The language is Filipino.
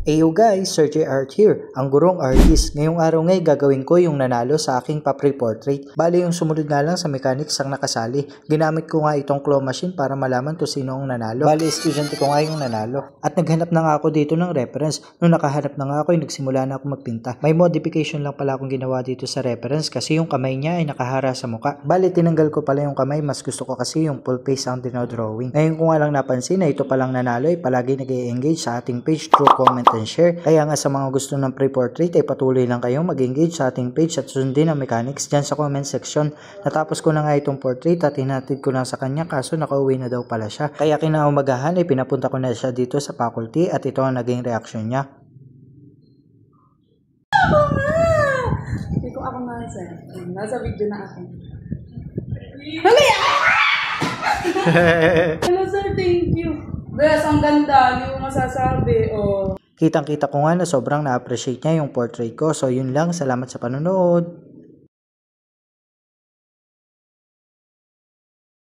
Eyo guys, Sir J Art here, ang gurong artist. Ngayong araw ngay gagawin ko yung nanalo sa aking pa-pre-portrait. Bali yung sumunod nga lang sa mechanics ang nakasali. Ginamit ko nga itong claw machine para malaman kung sino ang nanalo. Bali estudyante ko nga yung nanalo. At naghanap na nga ako dito ng reference. Nung nakahanap na nga ako, nagsimula na ako magpinta. May modification lang pala akong ginawa dito sa reference kasi yung kamay niya ay nakahara sa muka. Bali tinanggal ko pala yung kamay, mas gusto ko kasi yung full face ang dinodrawing. Ngayon ko nga lang napansin na ito palang nanalo ay palagi nag-e-engage sa ating page through comment and share. Kaya nga sa mga gusto ng pre-portrait ay patuloy lang kayong mag-engage sa ating page at sundin ang mechanics dyan sa comment section. Natapos ko na nga itong portrait at hinatid ko na sa kanya kaso nakauwi na daw pala siya. Kaya kinaumagahan ay pinapunta ko na siya dito sa faculty at ito ang naging reaction niya. Hindi ko ako nasa video na ako. Halaya! Hello sir, thank you. Bes, ang ganda, hindi mo masasabi. Oh. Kitang-kita ko nga na sobrang na-appreciate niya yung portrait ko. So yun lang, salamat sa panonood.